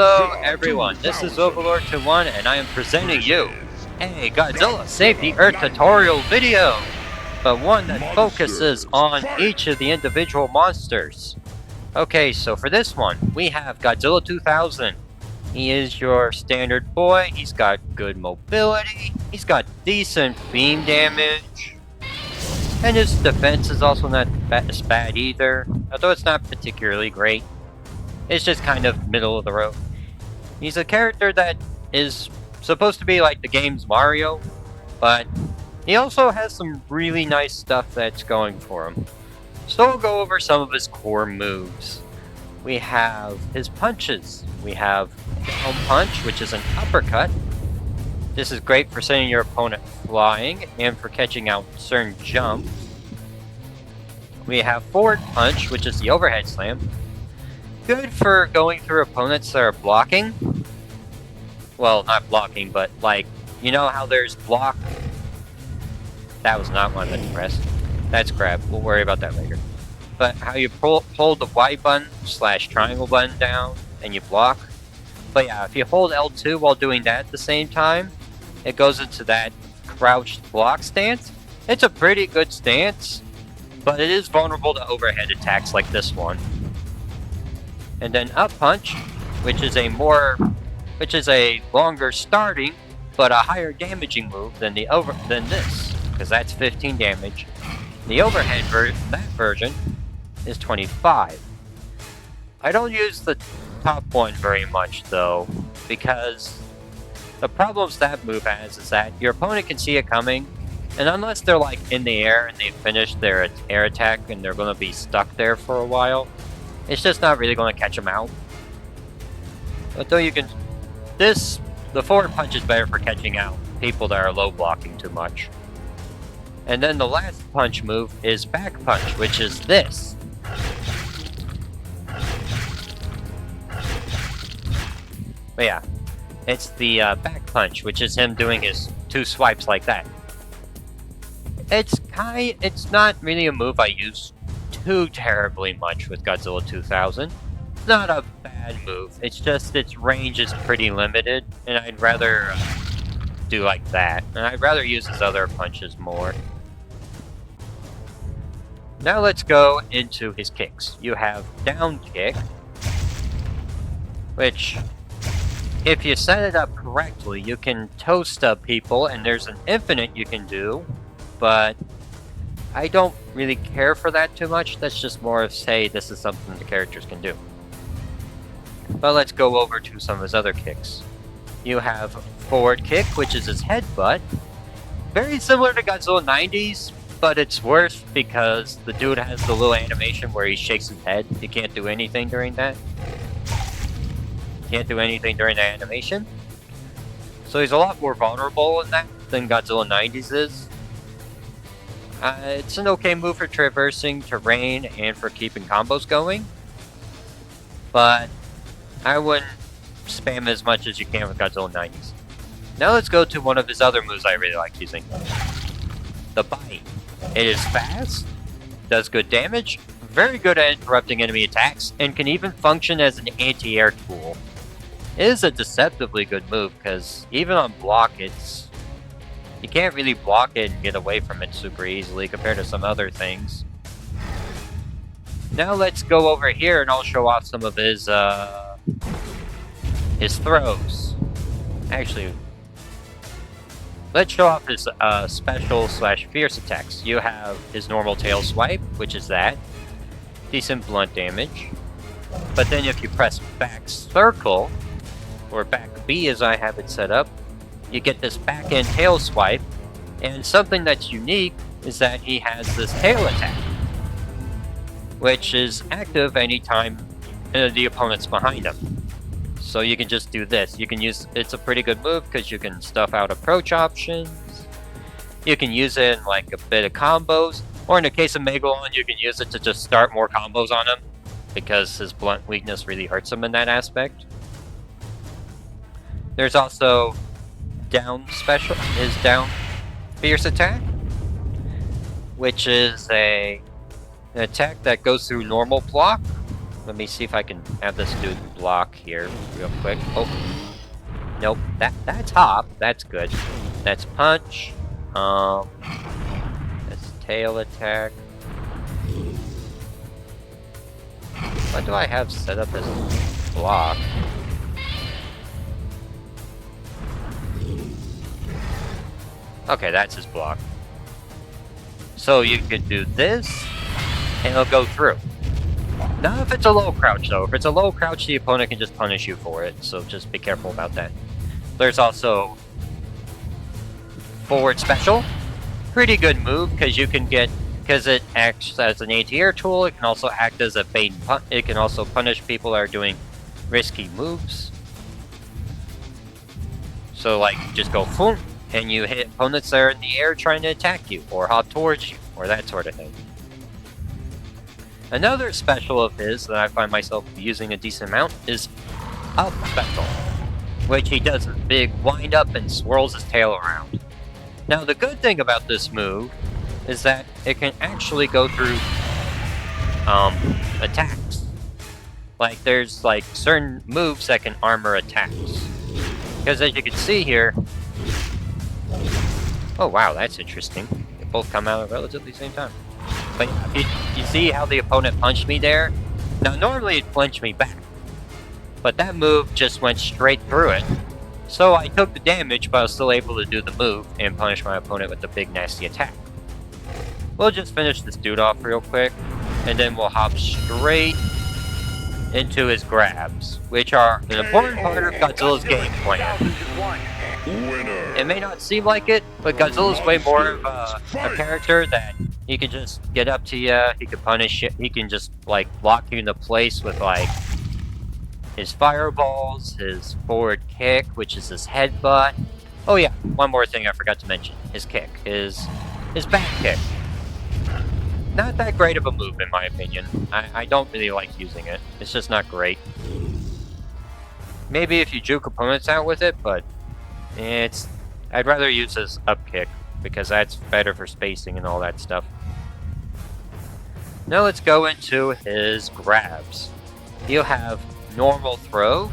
Hello everyone, this is Overlord21 and I am presenting you a Godzilla Save the Earth tutorial video, but one that focuses on each of the individual monsters. Okay, so for this one, we have Godzilla 2000. He is your standard boy, he's got good mobility, he's got decent beam damage, and his defense is also not as bad either, although it's not particularly great. It's just kind of middle of the road. He's a character that is supposed to be like the game's Mario, but he also has some really nice stuff that's going for him. So we'll go over some of his core moves. We have his punches. We have down punch, which is an uppercut. This is great for sending your opponent flying and for catching out certain jumps. We have forward punch, which is the overhead slam. Good for going through opponents that are blocking. Well, not blocking, but like, you know how there's block? That was not one I meant to press. That's grab. We'll worry about that later. But how you hold the Y button / triangle button down and you block. But yeah, if you hold L2 while doing that at the same time, it goes into that crouched block stance. It's a pretty good stance, but it is vulnerable to overhead attacks like this one. And then up punch, which is a longer starting but a higher damaging move than this, because that's 15 damage. The overhead that version is 25. I don't use the top one very much though, because the problems that move has is that your opponent can see it coming, and unless they're like in the air and they finish their air attack and they're going to be stuck there for a while, it's just not really going to catch them out. Although you can... the forward punch is better for catching out people that are low blocking too much. And then the last punch move is back punch, which is this. But yeah, it's the back punch, which is him doing his 2 swipes like that. It's not really a move I use too terribly much with Godzilla 2000. It's not a bad move, it's just its range is pretty limited, and I'd rather do like that. And I'd rather use his other punches more. Now let's go into his kicks. You have down kick, which, if you set it up correctly, you can toe stub people, and there's an infinite you can do, but I don't really care for that too much. That's just more of, say, this is something the characters can do. But let's go over to some of his other kicks. You have forward kick, which is his headbutt. Very similar to Godzilla 90s, but it's worse because the dude has the little animation where he shakes his head. You can't do anything during that. Can't do anything during that animation. So he's a lot more vulnerable in that than Godzilla 90s is. It's an okay move for traversing terrain and for keeping combos going, but I wouldn't spam as much as you can with Godzilla 90s. Now let's go to one of his other moves I really like using. The bite. It is fast, does good damage, very good at interrupting enemy attacks, and can even function as an anti-air tool. It is a deceptively good move, because even on block you can't really block it and get away from it super easily compared to some other things. Now let's go over here and I'll show off some of his throws. Actually, let's show off his special / fierce attacks. You have his normal tail swipe, which is that. Decent blunt damage. But then if you press back circle, or back B as I have it set up, you get this back end tail swipe, and something that's unique is that he has this tail attack, which is active anytime the opponent's behind him. So you can just do this. You can use it's a pretty good move because you can stuff out approach options. You can use it in like a bit of combos, or in the case of Megalon, you can use it to just start more combos on him because his blunt weakness really hurts him in that aspect. There's also down fierce attack, which is an attack that goes through normal block, Let me see if I can have this dude block here real quick. Oh, nope. That's hop. That's good. That's punch. That's tail attack. What do I have set up as block? Okay, that's his block. So you could do this, and it'll go through. Not if it's a low crouch, though. If it's a low crouch, the opponent can just punish you for it, so just be careful about that. There's also forward special. Pretty good move, because you can get... Because it acts as an anti-air tool, it can also act as a bait and pun. It can also punish people that are doing risky moves. So, like, just go boom, and you hit opponents that are in the air trying to attack you, or hop towards you, or that sort of thing. Another special of his that I find myself using a decent amount is up special, which he does a big wind up and swirls his tail around. Now, the good thing about this move is that it can actually go through attacks. Like, there's like certain moves that can armor attacks. Because as you can see here... Oh wow, that's interesting. They both come out at relatively the same time. But you see how the opponent punched me there? Now normally it'd flinch me back. But that move just went straight through it. So I took the damage, but I was still able to do the move and punish my opponent with a big nasty attack. We'll just finish this dude off real quick, and then we'll hop straight into his grabs, which are an important part of Godzilla's game plan. It may not seem like it, but Godzilla's way more of a character that he can just get up to you, he can punish you, he can just like lock you into place with like his fireballs, his forward kick, which is his headbutt. Oh yeah, one more thing I forgot to mention, his kick, his back kick. Not that great of a move in my opinion. I don't really like using it. It's just not great. Maybe if you juke opponents out with it, but I'd rather use his up kick because that's better for spacing and all that stuff. Now let's go into his grabs. He'll have normal throw,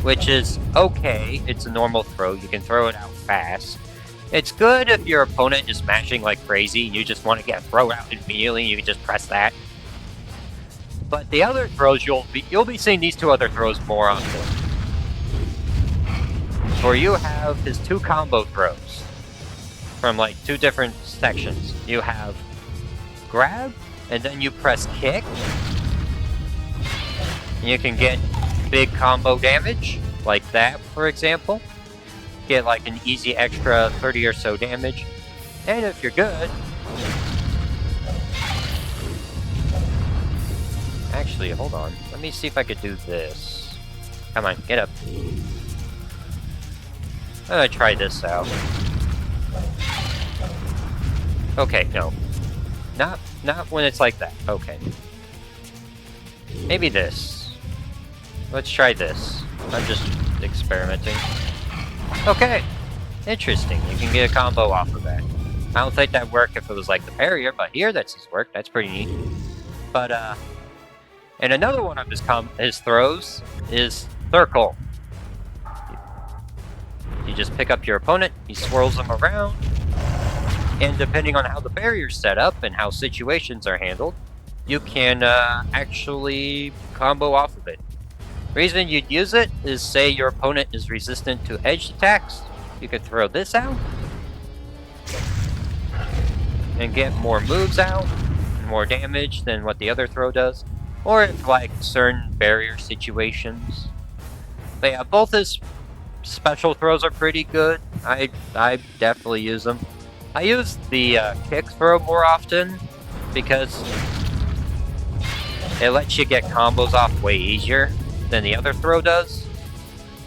which is okay. It's a normal throw. You can throw it out fast. It's good if your opponent is smashing like crazy and you just want to get thrown out immediately, you can just press that. But the other throws, you'll be seeing these two other throws more often. Or you have his two combo throws from like two different sections. You have grab, and then you press kick. And you can get big combo damage, like that for example. Get like an easy extra 30 or so damage, and if you're good, actually hold on, let me see if I could do this. Come on, get up. I'm gonna try this out. Okay, no, not when it's like that. Okay, maybe this. Let's try this. I'm just experimenting. Okay, interesting. You can get a combo off of that. I don't think that'd work if it was like the barrier, but here that's his work. That's pretty neat. But and another one of his throws is circle. You just pick up your opponent, he swirls them around, and depending on how the barrier's set up and how situations are handled, you can actually combo off of it. Reason you'd use it is say your opponent is resistant to edge attacks. You could throw this out and get more moves out, more damage than what the other throw does. Or if like certain barrier situations. But yeah, both his special throws are pretty good. I definitely use them. I use the kick throw more often because it lets you get combos off way easier than the other throw does.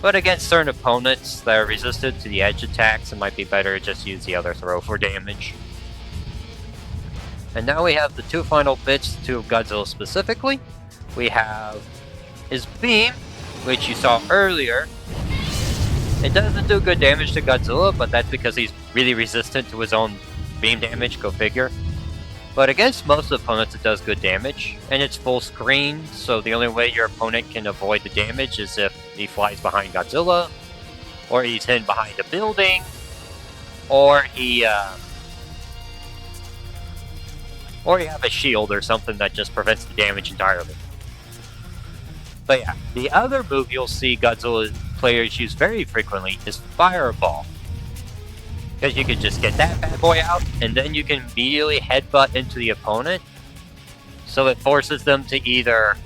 But against certain opponents that are resistant to the edge attacks, it might be better to just use the other throw for damage. And now we have the two final bits to Godzilla specifically. We have his beam, which you saw earlier. It doesn't do good damage to Godzilla, but that's because he's really resistant to his own beam damage, go figure. But against most opponents, it does good damage, and it's full screen, so the only way your opponent can avoid the damage is if he flies behind Godzilla, or he's hidden behind a building, or you have a shield or something that just prevents the damage entirely. But yeah, the other move you'll see Godzilla players use very frequently is Fireball. Because you can just get that bad boy out, and then you can immediately headbutt into the opponent. So it forces them to either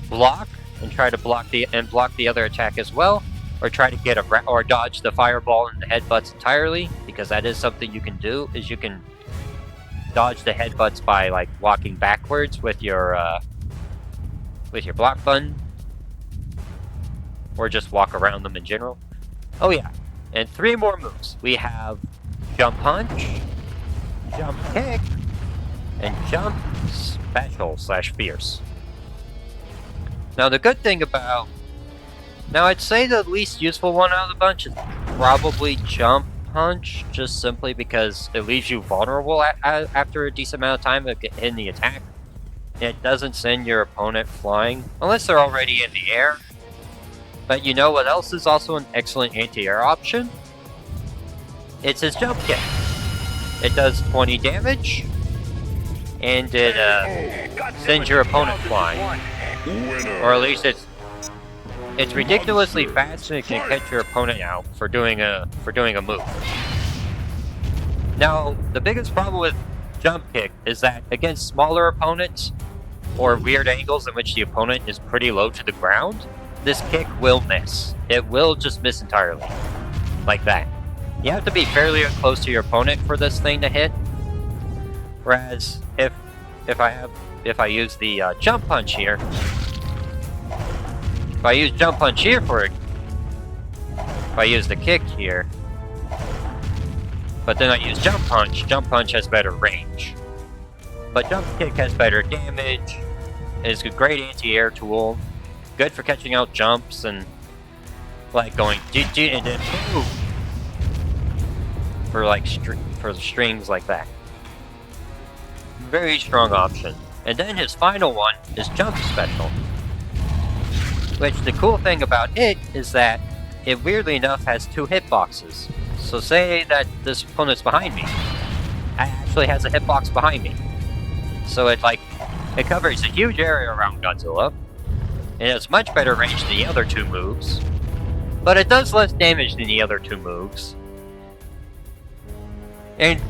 block and try to block the other attack as well, or try to get or dodge the fireball and the headbutts entirely. Because that is something you can do, is you can dodge the headbutts by like walking backwards with your block button, or just walk around them in general. Oh yeah. And 3 more moves. We have Jump Punch, Jump Kick, and Jump Special / Fierce. Now the good thing about... Now I'd say the least useful one out of the bunch is probably Jump Punch, just simply because it leaves you vulnerable after a decent amount of time of hitting the attack. And it doesn't send your opponent flying, unless they're already in the air. But you know what else is also an excellent anti-air option? It's his Jump Kick. It does 20 damage, and it sends your opponent flying. Or at least it's ridiculously fast, and it can catch your opponent out for doing a move. Now, the biggest problem with Jump Kick is that against smaller opponents, or weird angles in which the opponent is pretty low to the ground, this kick will miss. It will just miss entirely. Like that. You have to be fairly close to your opponent for this thing to hit. Whereas if I use the Jump Punch here, if I use Jump Punch here if I use the kick here, but then I use Jump Punch has better range. But Jump Kick has better damage, is a great anti-air tool, good for catching out jumps and like going GG and then boom for like for strings like that. Very strong option. And then his final one is Jump Special, which the cool thing about it is that it weirdly enough has 2 hitboxes. So say that this opponent's behind me, it actually has a hitbox behind me. So it covers a huge area around Godzilla. It has much better range than the other 2 moves, but it does less damage than the other 2 moves. And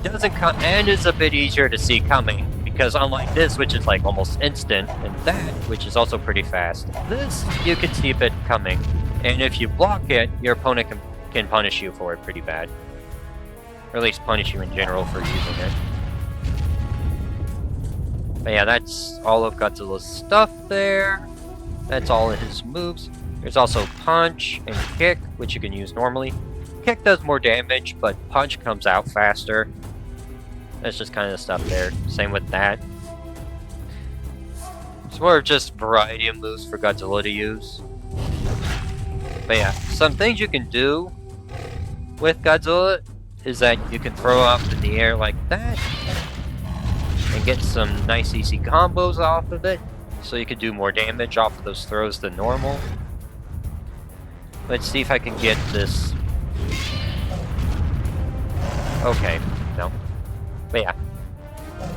is a bit easier to see coming, because unlike this, which is like almost instant, and that, which is also pretty fast, this you can see a bit coming, and if you block it, your opponent can punish you for it pretty bad. Or at least punish you in general for using it. But yeah, that's all of Godzilla's stuff there. That's all of his moves. There's also Punch and Kick, which you can use normally. Kick does more damage, but Punch comes out faster. That's just kind of the stuff there. Same with that. It's more of just variety of moves for Godzilla to use. But yeah, some things you can do with Godzilla is that you can throw up in the air like that and get some nice easy combos off of it. So you can do more damage off of those throws than normal. Let's see if I can get this. Okay, no. But yeah.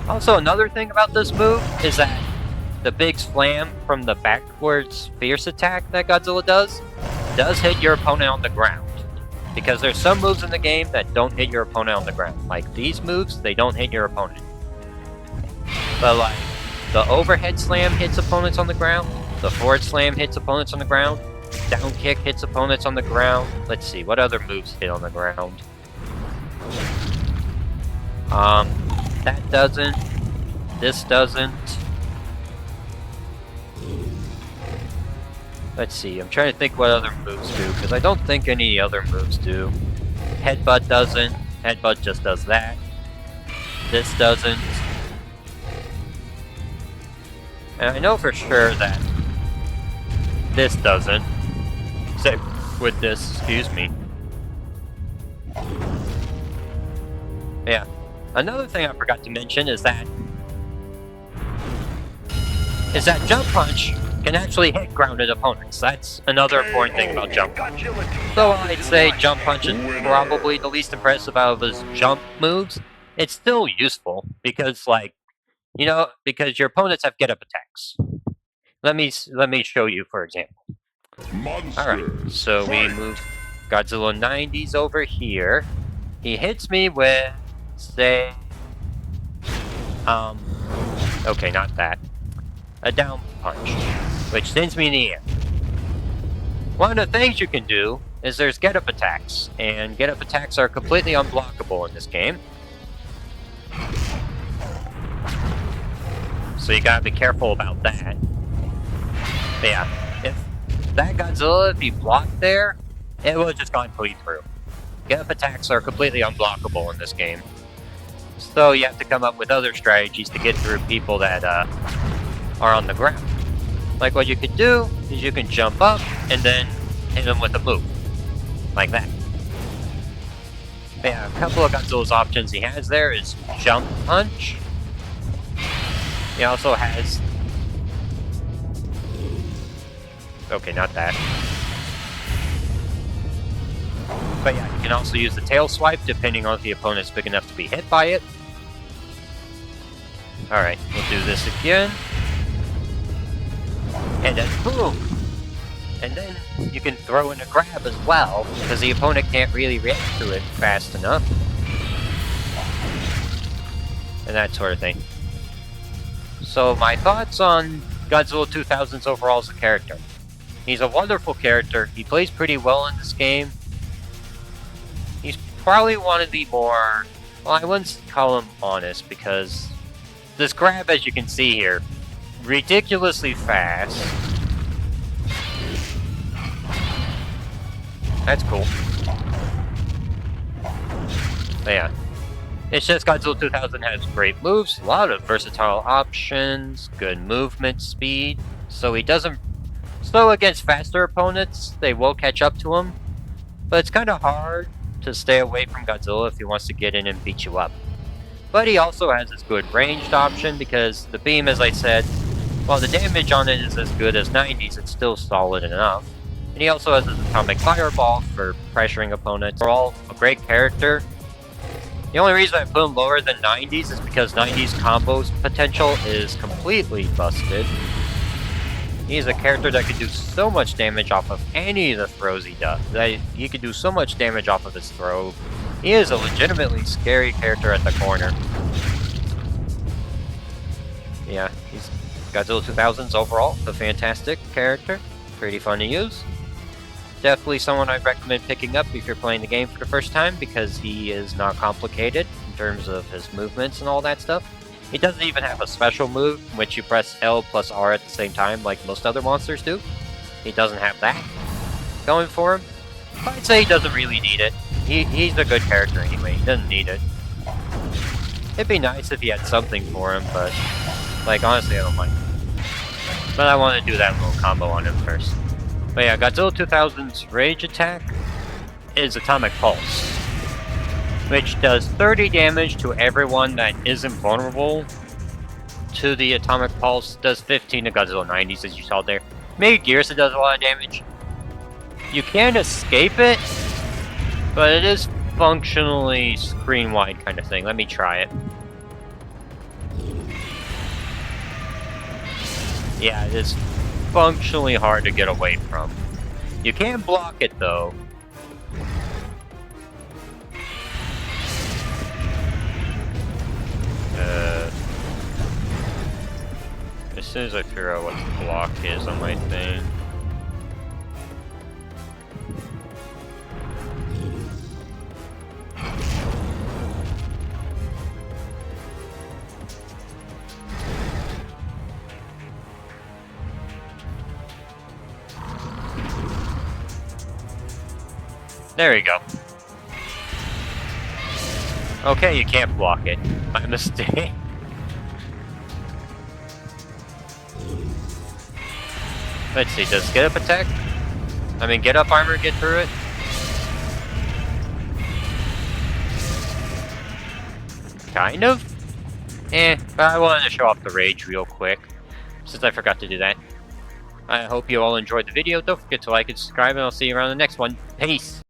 Also, another thing about this move is that the big slam from the backwards fierce attack that Godzilla does hit your opponent on the ground. Because there's some moves in the game that don't hit your opponent on the ground. Like these moves, they don't hit your opponent. But like, the overhead slam hits opponents on the ground. The forward slam hits opponents on the ground. Down kick hits opponents on the ground. Let's see, what other moves hit on the ground? That doesn't. This doesn't. Let's see, I'm trying to think what other moves do, because I don't think any other moves do. Headbutt doesn't. Headbutt just does that. This doesn't. And I know for sure that this doesn't. Except with this, excuse me. Yeah. Another thing I forgot to mention is that is that Jump Punch can actually hit grounded opponents. That's another important thing about Jump Punch. So I'd say Jump Punch is probably the least impressive out of his jump moves. It's still useful because, like, because your opponents have get-up attacks. Let me show you, for example. Alright, so we move Godzilla 90s over here. He hits me with, say, okay, not that. A down punch, which sends me in the air. One of the things you can do is there's get-up attacks, and get-up attacks are completely unblockable in this game. So you gotta be careful about that. But yeah, if that Godzilla, if he blocked there, it would have just gone clean through. Get-up attacks are completely unblockable in this game. So you have to come up with other strategies to get through people that are on the ground. Like what you could do is you can jump up and then hit them with a move. Like that. But yeah, a couple of Godzilla's options he has there is Jump Punch. He also has... Okay, not that. But yeah, you can also use the tail swipe depending on if the opponent's big enough to be hit by it. Alright, we'll do this again. And then boom! And then you can throw in a grab as well, because the opponent can't really react to it fast enough. And that sort of thing. So my thoughts on Godzilla 2000's overall as a character. He's a wonderful character. He plays pretty well in this game. He's probably one of the more... Well, I wouldn't call him honest, because this grab, as you can see here, ridiculously fast. That's cool. But yeah. It's just Godzilla 2000 has great moves, a lot of versatile options, good movement speed, so he doesn't... So against faster opponents, they will catch up to him, but it's kind of hard to stay away from Godzilla if he wants to get in and beat you up. But he also has this good ranged option, because the beam, as I said, while the damage on it is as good as 90s, it's still solid enough. And he also has his atomic fireball for pressuring opponents. Overall, a great character. The only reason I put him lower than 90s is because 90s combos potential is completely busted. He's a character that can do so much damage off of any of the throws he does. He can do so much damage off of his throw. He is a legitimately scary character at the corner. Yeah, he's Godzilla 2000's overall a fantastic character. Pretty fun to use. Definitely someone I'd recommend picking up if you're playing the game for the first time, because he is not complicated in terms of his movements and all that stuff. He doesn't even have a special move in which you press L plus R at the same time like most other monsters do. He doesn't have that going for him. But I'd say he doesn't really need it. He's a good character anyway, he doesn't need it. It'd be nice if he had something for him, but like honestly I don't mind. But I want to do that little combo on him first. But yeah, Godzilla 2000's rage attack is Atomic Pulse, which does 30 damage to everyone that isn't vulnerable to the Atomic Pulse, does 15 to Godzilla 90s as you saw there. Maybe Gears it does a lot of damage. You can escape it, but it is functionally screen-wide kind of thing. Let me try it. Yeah, it is functionally hard to get away from. You can block it though. As soon as I figure out what the block is on my thing. There you go. Okay, you can't block it. My mistake. Let's see, does get up attack? I mean, get up armor get through it? Kind of? But I wanted to show off the rage real quick. since I forgot to do that. I hope you all enjoyed the video. Don't forget to like and subscribe, and I'll see you around the next one. Peace!